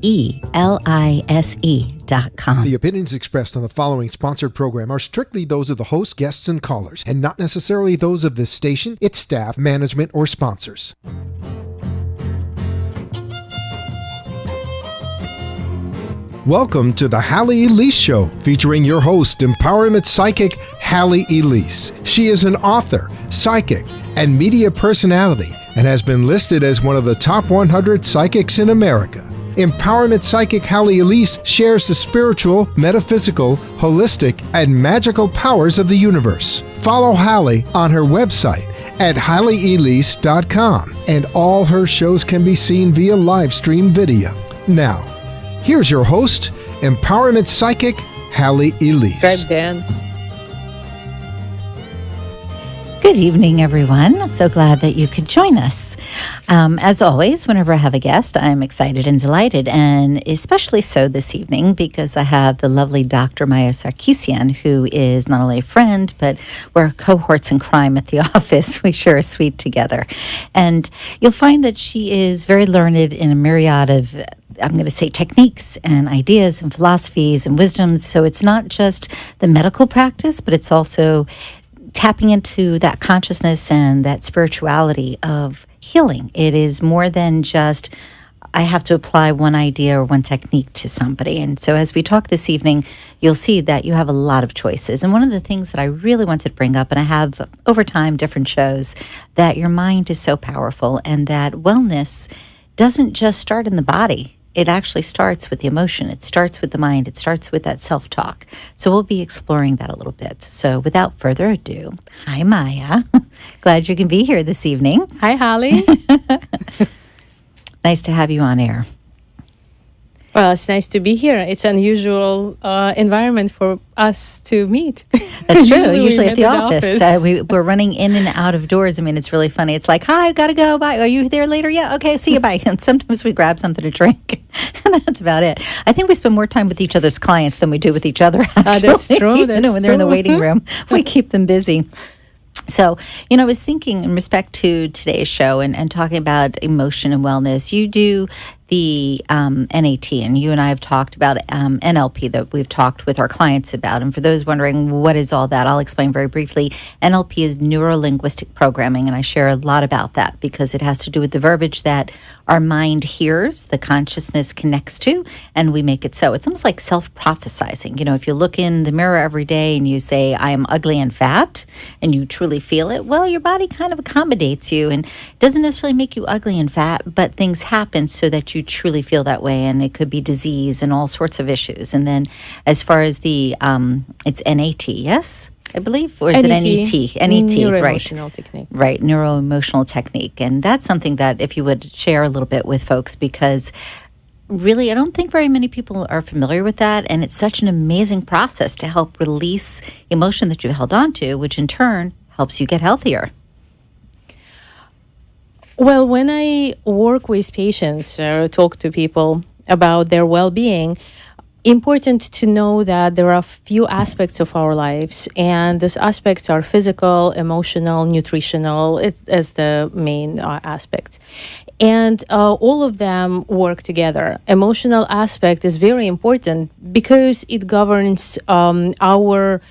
ELISE.com. The opinions expressed on the following sponsored program are strictly those of the hosts, guests, and callers, and not necessarily those of this station, its staff, management, or sponsors. Welcome to the Halley Elise Show, featuring your host, empowerment psychic Halley Elise. She is an author, psychic, and media personality, and has been listed as one of the top 100 psychics in America. Empowerment psychic Halley Elise shares the spiritual, metaphysical, holistic, and magical powers of the universe. Follow Halley on her website at HalleyElise.com, and all her shows can be seen via live stream video. Now, here's your host, empowerment psychic Halley Elise. Grab dance. Good evening, everyone. I'm so glad that you could join us. As always, whenever I have a guest, I'm excited and delighted, and especially so this evening because I have the lovely Dr. Maya Sarkisian, who is not only a friend, but we're cohorts in crime at the office. We share a suite together. And you'll find that she is very learned in a myriad of, I'm going to say, techniques and ideas and philosophies and wisdoms. So it's not just the medical practice, but it's also tapping into that consciousness and that spirituality of healing. It is more than just, I have to apply one idea or one technique to somebody. And so as we talk this evening, you'll see that you have a lot of choices. And one of the things that I really wanted to bring up, and I have over time different shows, that your mind is so powerful and that wellness doesn't just start in the body. It actually starts with the emotion. It starts with the mind. It starts with that self-talk. So we'll be exploring that a little bit. So without further ado, hi, Maya. Glad you can be here this evening. Hi, Halley. Nice to have you on air. Well, it's nice to be here. It's unusual environment for us to meet. That's true. Usually at the office. We're running in and out of doors. I mean, it's really funny. It's like, hi, gotta go. Bye. Are you there later? Yeah. Okay. See you. Bye. And sometimes we grab something to drink, and that's about it. I think we spend more time with each other's clients than we do with each other. Actually. That's true. When they're in the waiting room, we keep them busy. So, I was thinking in respect to today's show and talking about emotion and wellness, you do the NAT, and you and I have talked about NLP that we've talked with our clients about. And for those wondering what is all that, I'll explain very briefly. NLP is NeuroLinguistic Programming, and I share a lot about that because it has to do with the verbiage that our mind hears, the consciousness connects to, and we make it so. It's almost like self-prophesizing. If you look in the mirror every day and you say, I am ugly and fat, and you truly feel it, well, your body kind of accommodates you and doesn't necessarily make you ugly and fat, but things happen so that you truly feel that way, and it could be disease and all sorts of issues. And then as far as the, it's NAT, yes? I believe, or is NET, it NET? NET, NeuroEmotional Technique. Right, NeuroEmotional Technique. And that's something that if you would share a little bit with folks, because really, I don't think very many people are familiar with that, and it's such an amazing process to help release emotion that you've held on to, which in turn helps you get healthier. Well, when I work with patients or talk to people about their well-being, important to know that there are a few aspects of our lives, and those aspects are physical, emotional, nutritional, as the main aspects. And all of them work together. Emotional aspect is very important because it governs our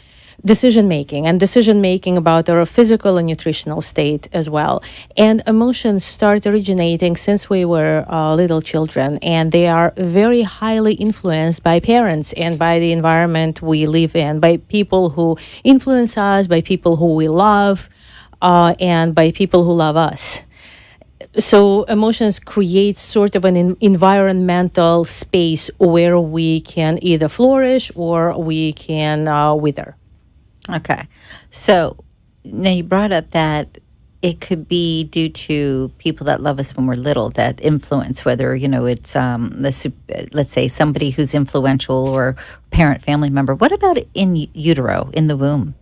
decision-making and decision-making about our physical and nutritional state as well. And emotions start originating since we were little children, and they are very highly influenced by parents and by the environment we live in, by people who influence us, by people who we love, and by people who love us. So emotions create sort of an environmental space where we can either flourish or we can wither. Okay. So now you brought up that it could be due to people that love us when we're little that influence, whether, it's, let's say, somebody who's influential or parent, family member. What about in utero, in the womb?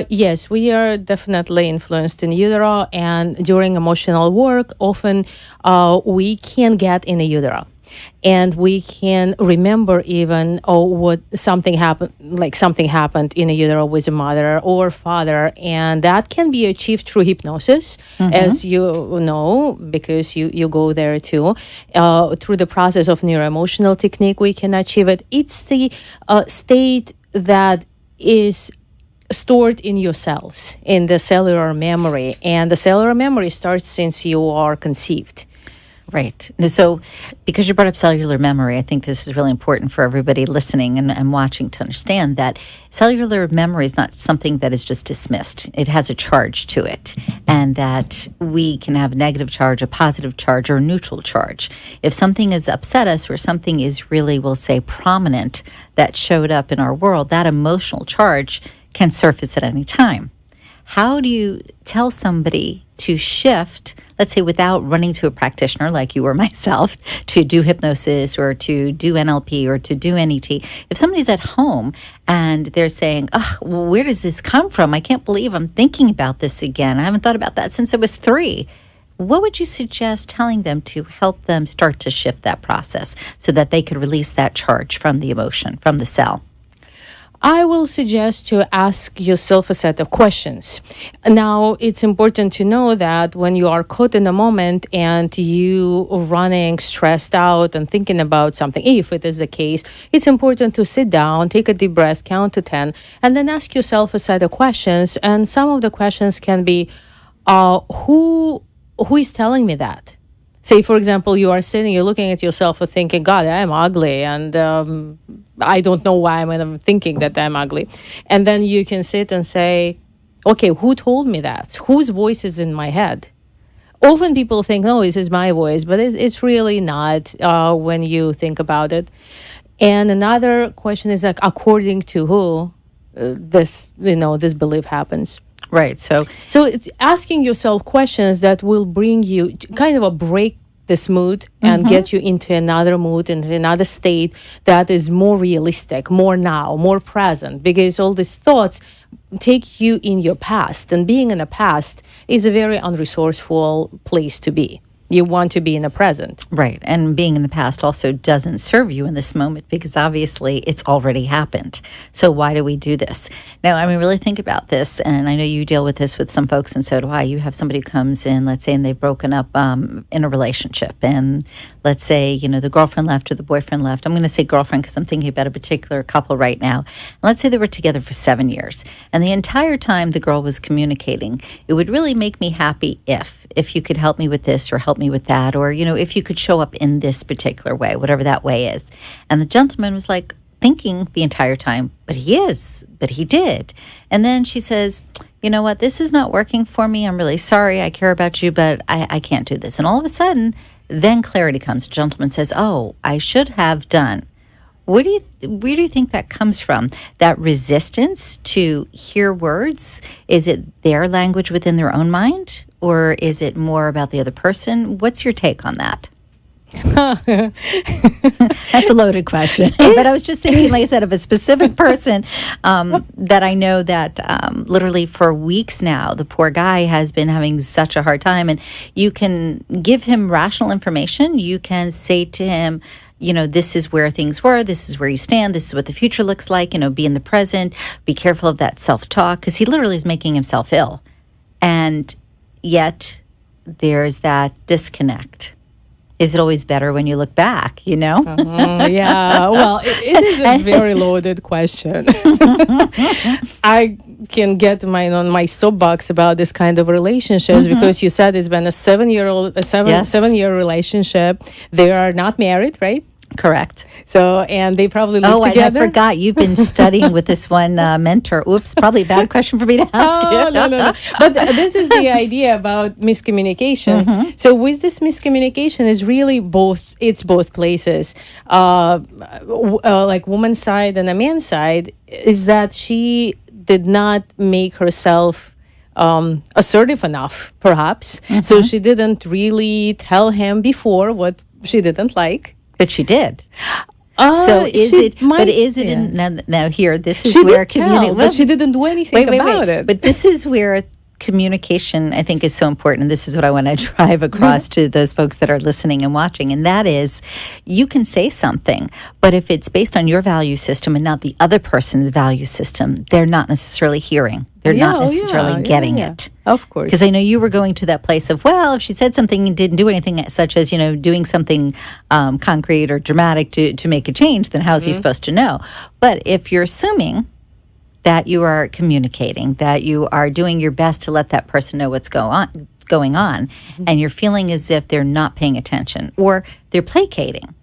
Yes, we are definitely influenced in utero, and during emotional work, often we can get in the utero. And we can remember even, what something happened, like something happened in a utero with a mother or father. And that can be achieved through hypnosis, as you know, because you go there too. Through the process of NeuroEmotional Technique, we can achieve it. It's the state that is stored in your cells, in the cellular memory. And the cellular memory starts since you are conceived. Right. So, because you brought up cellular memory, I think this is really important for everybody listening and watching to understand that cellular memory is not something that is just dismissed. It has a charge to it, and that we can have a negative charge, a positive charge, or a neutral charge. If something has upset us or something is really, we'll say, prominent that showed up in our world, that emotional charge can surface at any time. How do you tell somebody to shift, let's say, without running to a practitioner like you or myself to do hypnosis or to do NLP or to do NET? If somebody's at home and they're saying, oh, well, where does this come from? I can't believe I'm thinking about this again. I haven't thought about that since I was 3. What would you suggest telling them to help them start to shift that process so that they could release that charge from the emotion, from the cell? I will suggest to ask yourself a set of questions. Now, it's important to know that when you are caught in a moment and you running stressed out and thinking about something, if it is the case, it's important to sit down, take a deep breath, count to 10, and then ask yourself a set of questions. And some of the questions can be, who is telling me that? Say, for example, you are sitting, you're looking at yourself and thinking, God, I'm ugly, and I don't know why I'm thinking that I'm ugly. And then you can sit and say, okay, who told me that? Whose voice is in my head? Often people think, no, this is my voice, but it's really not when you think about it. And another question is like, according to who this belief happens. Right. So it's asking yourself questions that will bring you kind of a break this mood and get you into another mood, into another state that is more realistic, more now, more present, because all these thoughts take you in your past, and being in the past is a very unresourceful place to be. You want to be in the present. Right. And being in the past also doesn't serve you in this moment because obviously it's already happened. So why do we do this? Now, I mean, really think about this. And I know you deal with this with some folks, and so do I. You have somebody who comes in, let's say, and they've broken up in a relationship. And let's say, the girlfriend left or the boyfriend left. I'm going to say girlfriend because I'm thinking about a particular couple right now. And let's say they were together for 7 years. And the entire time the girl was communicating, it would really make me happy if you could help me with this or help me with that, or if you could show up in this particular way, whatever that way is. And the gentleman was like thinking the entire time, but he did. And then she says, you know what, this is not working for me. I'm really sorry. I care about you, but I can't do this. And all of a sudden, then clarity comes. The gentleman says, oh, I should have done. Where do you think that comes from? That resistance to hear words? Is it their language within their own mind? Or is it more about the other person? What's your take on that? That's a loaded question. But I was just thinking, like I said, of a specific person that I know that literally for weeks now, the poor guy has been having such a hard time. And you can give him rational information. You can say to him, this is where things were. This is where you stand. This is what the future looks like. Be in the present. Be careful of that self-talk, because he literally is making himself ill. And yet there's that disconnect. Is it always better when you look back, Yeah. Well, it is a very loaded question. I can get on my soapbox about this kind of relationships because you said it's been a 7-year relationship. They are not married, right? Correct. So, and they probably live together. I forgot. You've been studying with this one mentor. Oops, probably a bad question for me to ask you. No. But this is the idea about miscommunication. So with this miscommunication is really it's both places. Like woman's side and a man's side is that she did not make herself assertive enough, perhaps. So she didn't really tell him before what she didn't like. But she did. So is it? Now here, this is she where community. But she didn't do anything about it. But this is where communication, I think, is so important. And this is what I want to drive across to those folks that are listening and watching. And that is, you can say something, but if it's based on your value system and not the other person's value system, they're not necessarily hearing. They're not necessarily getting it. Of course. Because I know you were going to that place of, well, if she said something and didn't do anything, such as, doing something concrete or dramatic to make a change, then how's he supposed to know? But if you're assuming that you are communicating, that you are doing your best to let that person know what's going on, and you're feeling as if they're not paying attention or they're placating,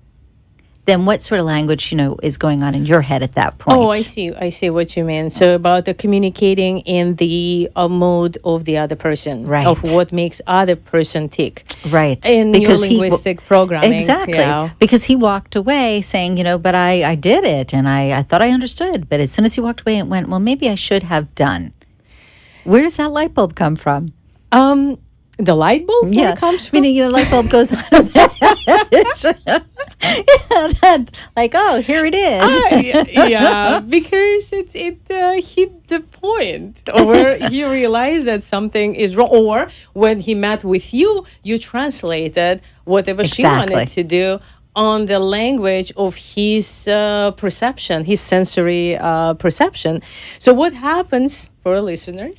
then what sort of language, is going on in your head at that point? Oh, I see what you mean. So about the communicating in the mode of the other person, right? Of what makes other person tick, right? In NeuroLinguistic Programming, exactly. Because he walked away saying, but I did it and I thought I understood, but as soon as he walked away, it went, well, maybe I should have done. Where does that light bulb come from? The light bulb? Where it comes from? Meaning, light bulb goes on. That's like, oh, here it is. Yeah, because it hit the point where he realized that something is wrong. Or when he met with you, you translated whatever she wanted to do on the language of his perception, his sensory perception. So what happens for listeners?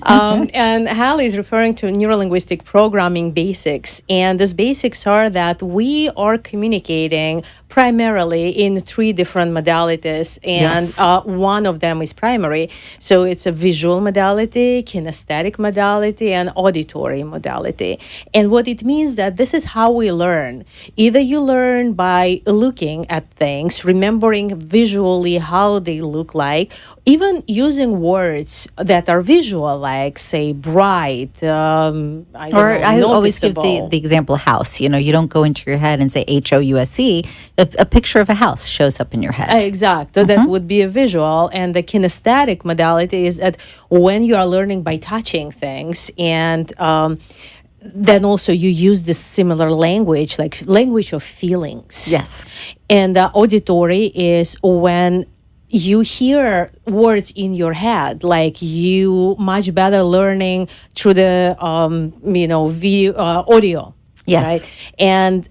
And Halley is referring to NeuroLinguistic Programming basics. And those basics are that we are communicating primarily in 3 different modalities, and one of them is primary. So it's a visual modality, kinesthetic modality, and auditory modality. And what it means that this is how we learn. Either you learn by looking at things, remembering visually how they look like, even using words that are visual, like, say, bright, I always give the example house. You don't go into your head and say House. A picture of a house shows up in your head. Exactly. So that would be a visual. And the kinesthetic modality is that when you are learning by touching things, and then also you use this similar language, like language of feelings. Yes. And the auditory is when you hear words in your head, like you much better learning through the audio. Yes. Right? And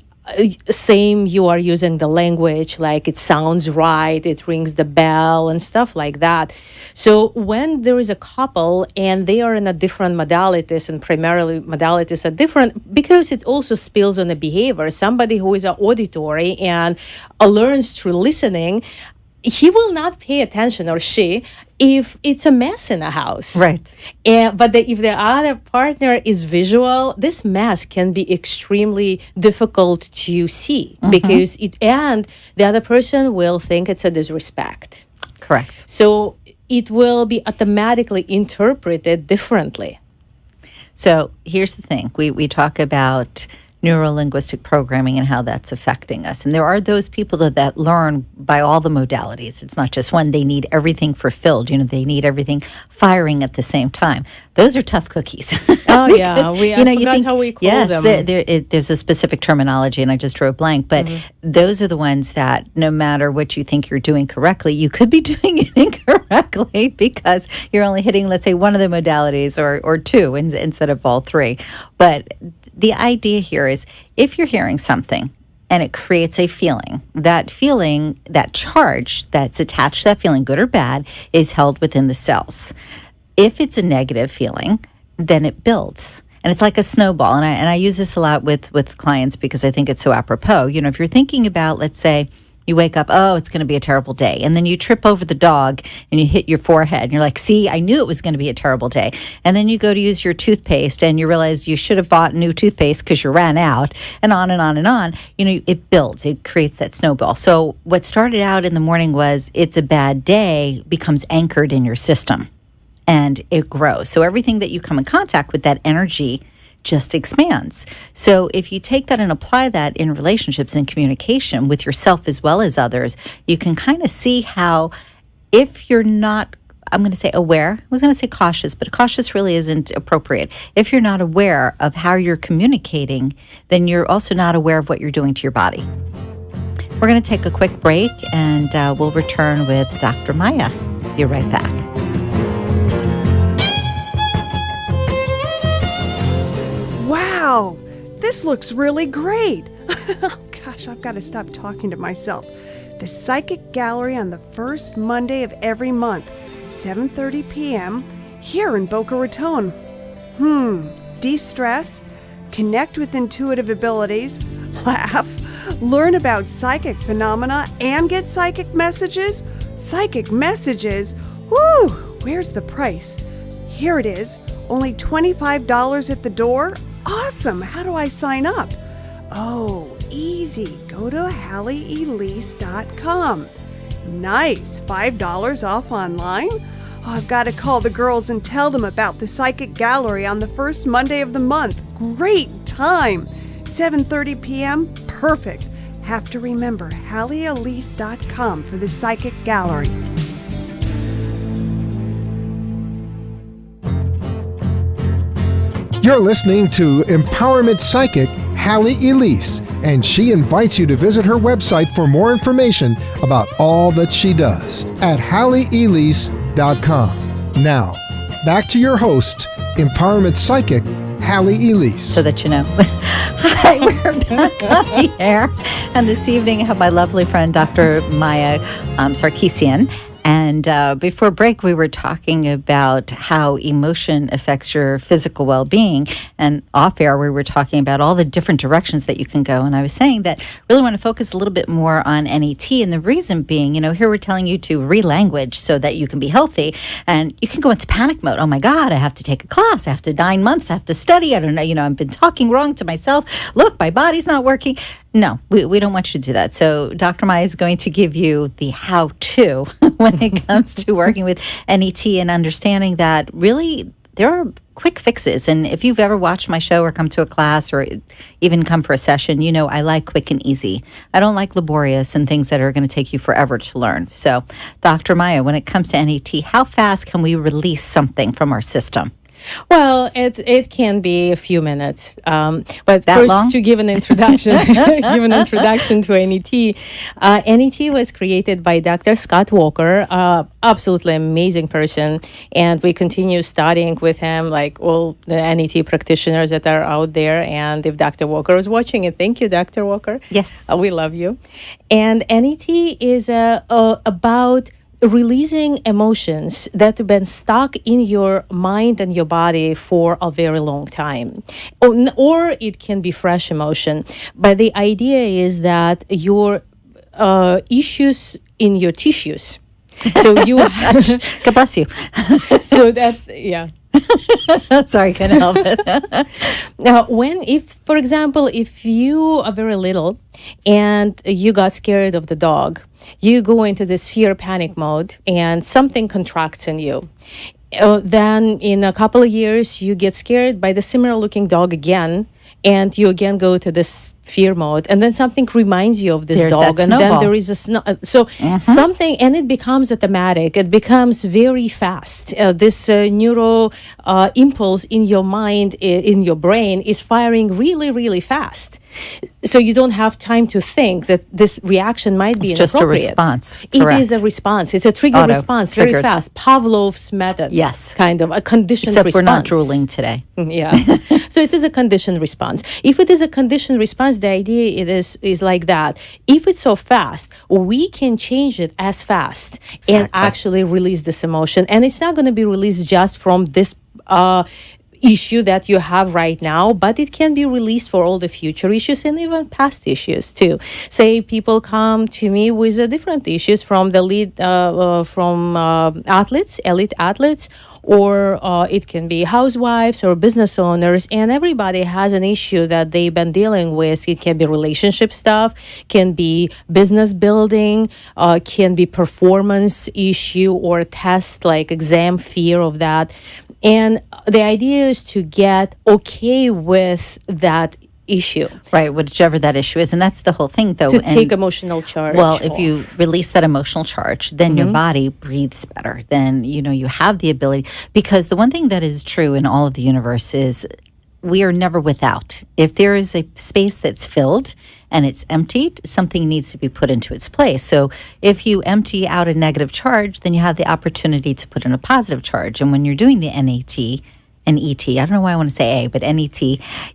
same, you are using the language, like it sounds right, it rings the bell and stuff like that. So when there is a couple and they are in a different modalities, and primarily modalities are different because it also spills on the behavior. Somebody who is auditory and learns through listening, he will not pay attention, or she, if it's a mess in a house. Right. But if the other partner is visual, this mess can be extremely difficult to see because and the other person will think it's a disrespect. Correct. So it will be automatically interpreted differently. So here's the thing. We talk about neurolinguistic programming and how that's affecting us. And there are those people that learn by all the modalities. It's not just one. They need everything fulfilled. They need everything firing at the same time. Those are tough cookies. Oh, yeah. You think how we call them. Yes, there's a specific terminology, and I just drew a blank. But those are the ones that no matter what you think you're doing correctly, you could be doing it incorrectly because you're only hitting, let's say, one of the modalities or 2 instead of all 3. But the idea here is if you're hearing something and it creates a feeling, that charge that's attached to that feeling, good or bad, is held within the cells. If it's a negative feeling, then it builds. And it's like a snowball. And I use this a lot with clients because I think it's so apropos. If you're thinking about, let's say, you wake up, oh, it's going to be a terrible day. And then you trip over the dog and you hit your forehead. And you're like, see, I knew it was going to be a terrible day. And then you go to use your toothpaste and you realize you should have bought new toothpaste because you ran out, and on and on and on. It builds. It creates that snowball. So what started out in the morning was it's a bad day becomes anchored in your system and it grows. So everything that you come in contact with, that energy just expands. So if you take that and apply that in relationships and communication with yourself as well as others, you can kind of see how if you're not, I'm going to say aware, I was going to say cautious, but cautious really isn't appropriate. If you're not aware of how you're communicating, then you're also not aware of what you're doing to your body. We're going to take a quick break and we'll return with Dr. Maya. Be right back. this looks really great. Oh, gosh, I've got to stop talking to myself. The Psychic Gallery on the first Monday of every month, 7:30 p.m., here in Boca Raton. De-stress, connect with intuitive abilities, laugh, learn about psychic phenomena, and get psychic messages? Psychic messages? Woo! Where's the price? Here it is. Only $25 at the door? Awesome! How do I sign up? Oh, easy. Go to HalleyElise.com. Nice. $5 off online? Oh, I've got to call the girls and tell them about the Psychic Gallery on the first Monday of the month. Great time! 7:30 p.m. Perfect. Have to remember HalleyElise.com for the Psychic Gallery. You're listening to Empowerment Psychic Halley Elise, and she invites you to visit her website for more information about all that she does at HalleyElise.com. Now, back to your host, Empowerment Psychic Halley Elise. So that you know. Hi, we're back on the air. And this evening I have my lovely friend, Dr. Maya Sarkeesian. And before break, we were talking about how emotion affects your physical well-being. And off air, we were talking about all the different directions that you can go. And I was saying that really want to focus a little bit more on NET. And the reason being, here we're telling you to re-language so that you can be healthy. And you can go into panic mode. Oh, my God, I have to take a class. I have to 9 months. I have to study. I don't know. I've been talking wrong to myself. Look, my body's not working. No, we don't want you to do that. So Dr. Maya is going to give you the how-to when it comes to working with NET and understanding that really there are quick fixes. And if you've ever watched my show or come to a class or even come for a session, I like quick and easy. I don't like laborious and things that are going to take you forever to learn. So Dr. Maya, when it comes to NET, how fast can we release something from our system? Well, it can be a few minutes, but that first long? to give an introduction, to NET. NET was created by Dr. Scott Walker, absolutely amazing person, and we continue studying with him, like all the NET practitioners that are out there. And if Dr. Walker is watching it, thank you, Dr. Walker. Yes, we love you. And NET is about releasing emotions that have been stuck in your mind and your body for a very long time. Or it can be fresh emotion. But the idea is that your issues in your tissues. So you... God bless you. So that, yeah. Sorry, couldn't help it. Now, for example, if you are very little and you got scared of the dog, you go into this fear panic mode and something contracts in you. Then in a couple of years, you get scared by the similar looking dog again, and you again go to this fear mode, and then something reminds you of this dog, and then there is a something, and it becomes automatic. It becomes very fast. This neuro impulse in your mind, in your brain, is firing really, really fast. So you don't have time to think that this reaction might be inappropriate. It's just a response. Correct. It is a response. It's a trigger response, very fast. Pavlov's method. Yes. Kind of a conditioned response. Except we're not drooling today. Yeah. So it is a conditioned response. If it is a conditioned response, the idea is like that. If it's so fast, we can change it as fast and actually release this emotion. And it's not going to be released just from this issue that you have right now, but it can be released for all the future issues and even past issues too. Say people come to me with different issues from the athletes, elite athletes, or it can be housewives or business owners, and everybody has an issue that they've been dealing with. It can be relationship stuff, can be business building, can be performance issue or test, like exam fear of that. And the idea is to get okay with that issue. Right, whichever that issue is. And that's the whole thing, though. To take emotional charge. Well, if you release that emotional charge, then your body breathes better. Then, you have the ability. Because the one thing that is true in all of the universe is we are never without. If there is a space that's filled and it's emptied, something needs to be put into its place. So if you empty out a negative charge, then you have the opportunity to put in a positive charge. And when you're doing the NET NET. I don't know why I want to say A, but NET.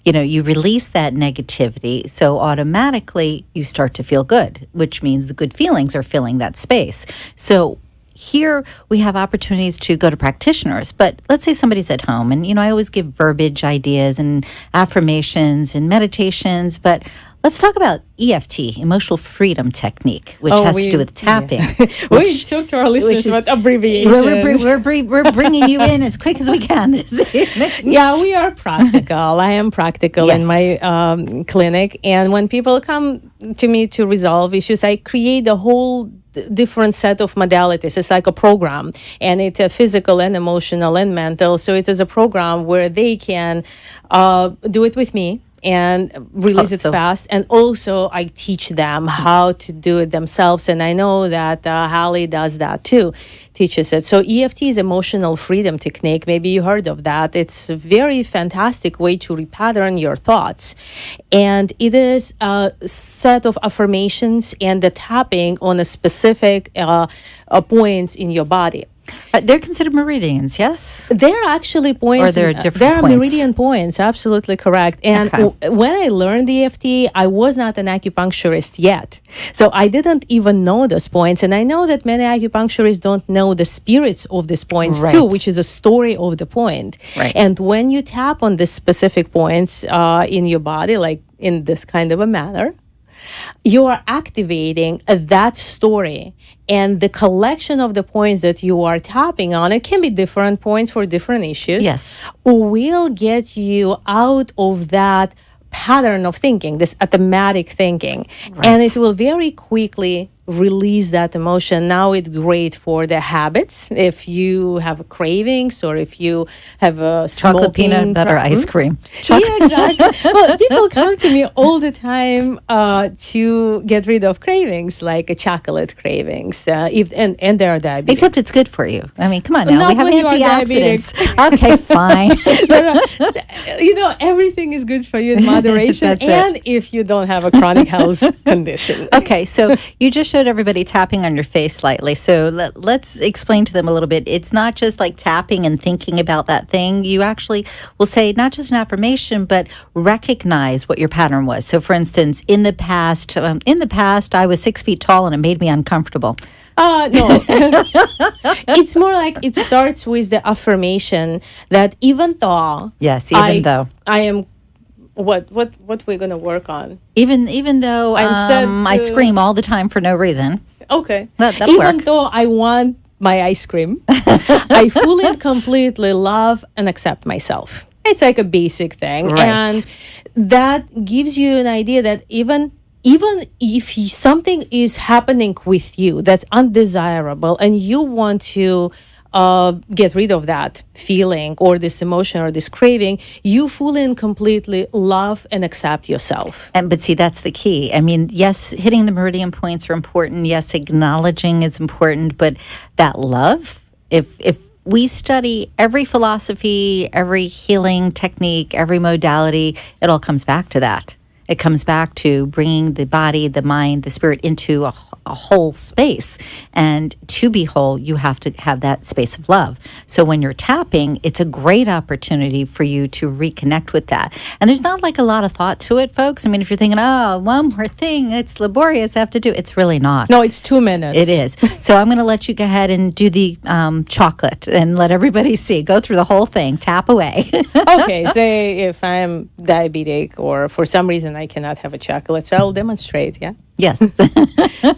You release that negativity. So automatically you start to feel good, which means the good feelings are filling that space. So here we have opportunities to go to practitioners, but let's say somebody's at home, and I always give verbiage ideas and affirmations and meditations, but let's talk about EFT, Emotional Freedom Technique, which has to do with tapping. Yeah. We talk to our listeners about abbreviations. We're bringing you in as quick as we can this evening. Yeah, we are practical. I am practical in my clinic, and when people come to me to resolve issues, I create a whole different set of modalities. It's like a program, and it's a physical and emotional and mental. So it is a program where they can do it with me and release it fast. And also I teach them how to do it themselves. And I know that Halley does that too, teaches it. So EFT is Emotional Freedom Technique. Maybe you heard of that. It's a very fantastic way to repattern your thoughts. And it is a set of affirmations and the tapping on a specific points in your body. They're considered meridians, yes? They're actually points. Or they're different They're points. meridian points, absolutely correct. And when I learned the EFT, I was not an acupuncturist yet. So I didn't even know those points. And I know that many acupuncturists don't know the spirits of these points too, which is a story of the point. Right. And when you tap on these specific points in your body, like in this kind of a manner, you are activating that story, and the collection of the points that you are tapping on, it can be different points for different issues, will get you out of that pattern of thinking, this automatic thinking, and it will very quickly release that emotion. Now it's great for the habits. If you have cravings, or if you have a chocolate peanut butter ice cream. Yeah, exactly. Well, people come to me all the time to get rid of cravings, like chocolate cravings, and they're diabetic. Except it's good for you. I mean, come on now. Not We have when you are antioxidants. Okay, fine. Everything is good for you in moderation, and if you don't have a chronic health condition. Okay, so you just showed everybody tapping on your face slightly. So let's explain to them a little bit. It's not just like tapping and thinking about that thing. You actually will say not just an affirmation, but recognize what your pattern was. So, for instance, in the past, I was 6 feet tall and it made me uncomfortable. No, it's more like it starts with the affirmation that even though I am. What we're gonna work on? Even though I scream all the time for no reason. Okay. That'll even work. though I want my ice cream, I fully and completely love and accept myself. It's like a basic thing, and that gives you an idea that even if something is happening with you that's undesirable, and you want to get rid of that feeling or this emotion or this craving, you fully and completely love and accept yourself. But see, that's the key. I mean, yes, hitting the meridian points are important. Yes, acknowledging is important, but that love, if we study every philosophy, every healing technique, every modality, it all comes back to that. It comes back to bringing the body, the mind, the spirit into a whole space. And to be whole, you have to have that space of love. So when you're tapping, it's a great opportunity for you to reconnect with that. And there's not like a lot of thought to it, folks. I mean, if you're thinking, oh, one more thing, it's laborious, I have to do. It's really not. No, it's 2 minutes. It is. So I'm going to let you go ahead and do the chocolate and let everybody see. Go through the whole thing. Tap away. Okay, say if I'm diabetic or for some reason I cannot have a chocolate, so I'll demonstrate, yeah? Yes.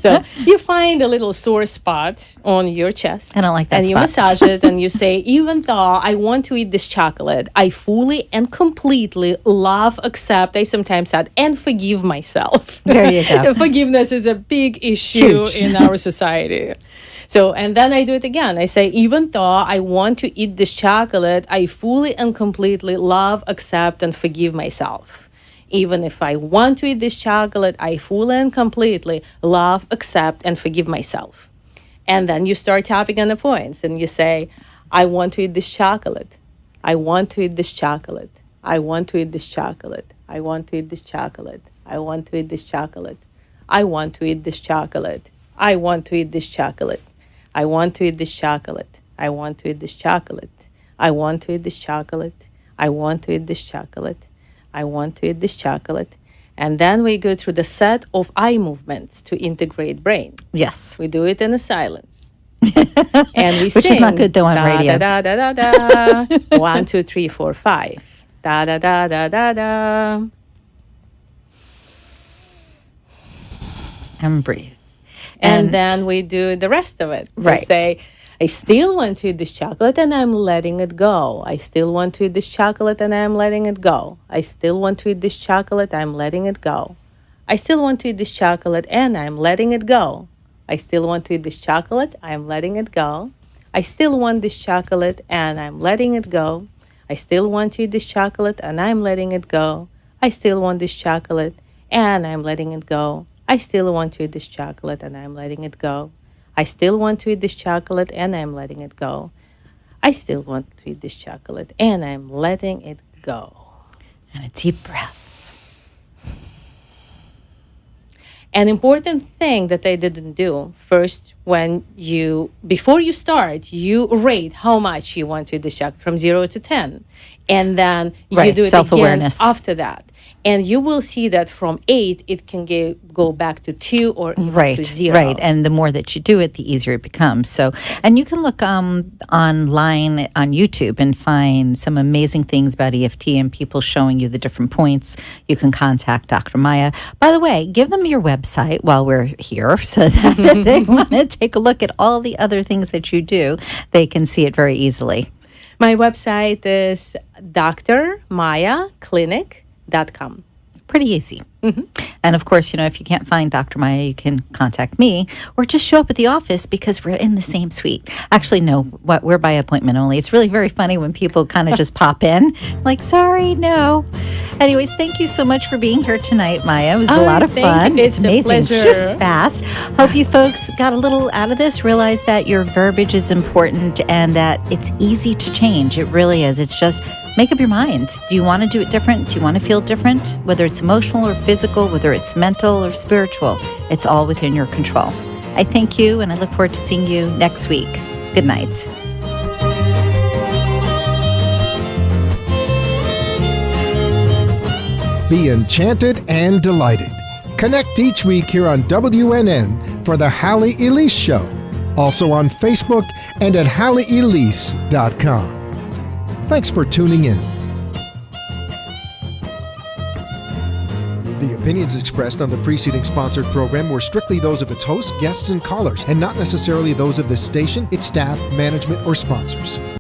So you find a little sore spot on your chest. I don't like that and spot. you massage it and you say, even though I want to eat this chocolate, I fully and completely love, accept, I sometimes add, and forgive myself. There you go. Forgiveness is a big issue in our society. So, and then I do it again. I say, even though I want to eat this chocolate, I fully and completely love, accept, and forgive myself. Even if I want to eat this chocolate, I fully and completely love, accept, and forgive myself. And then you start tapping on the points and you say, I want to eat this chocolate. I want to eat this chocolate. I want to eat this chocolate. I want to eat this chocolate. I want to eat this chocolate. I want to eat this chocolate. I want to eat this chocolate. I want to eat this chocolate. I want to eat this chocolate. I want to eat this chocolate. I want to eat this chocolate. I want to eat this chocolate. And then we go through the set of eye movements to integrate brain. Yes. We do it in the silence. And we Which is not good, though, on radio. Da, da, da, da, da. 1, 2, 3, 4, 5. Da, da, da, da, da, da. And breathe. And then we do the rest of it. Right. We say, I still want to eat this chocolate and I'm letting it go. I still want to eat this chocolate and I'm letting it go. I still want to eat this chocolate, I'm letting it go. I still want to eat this chocolate and I'm letting it go. I still want to eat this chocolate, I'm letting it go. I still want this chocolate and I'm letting it go. I still want to eat this chocolate and I'm letting it go. I still want this chocolate and I'm letting it go. I still want to eat this chocolate and I'm letting it go. I still want to eat this chocolate and I'm letting it go. I still want to eat this chocolate and I'm letting it go. And a deep breath. An important thing that I didn't do first, before you start, you rate how much you want to eat this chocolate from 0 to 10. And then you do it again self-awareness. after that. And you will see that from 8, it can go back to 2 or even to 0. Right. And the more that you do it, the easier it becomes. So, and you can look online on YouTube and find some amazing things about EFT and people showing you the different points. You can contact Dr. Maya. By the way, give them your website while we're here so that if they want to take a look at all the other things that you do, they can see it very easily. My website is drmayaclinic.com. Pretty easy. And of course, if you can't find Dr. Maya, you can contact me or just show up at the office because we're in the same suite. Actually, no, we're by appointment only. It's really very funny when people kind of just pop in, like, sorry, no. Anyways, thank you so much for being here tonight, Maya. It was a lot of fun. It's amazing. a pleasure. Fast. Hope you folks got a little out of this, realize that your verbiage is important and that it's easy to change. It really is. It's just make up your mind. Do you want to do it different? Do you want to feel different? Whether it's emotional or physical, whether it's mental or spiritual, it's all within your control. I thank you, and I look forward to seeing you next week. Good night. Be enchanted and delighted. Connect each week here on WNN for the Halley Elise Show. Also on Facebook and at HalleyElise.com. Thanks for tuning in. The opinions expressed on the preceding sponsored program were strictly those of its hosts, guests, and callers, and not necessarily those of this station, its staff, management, or sponsors.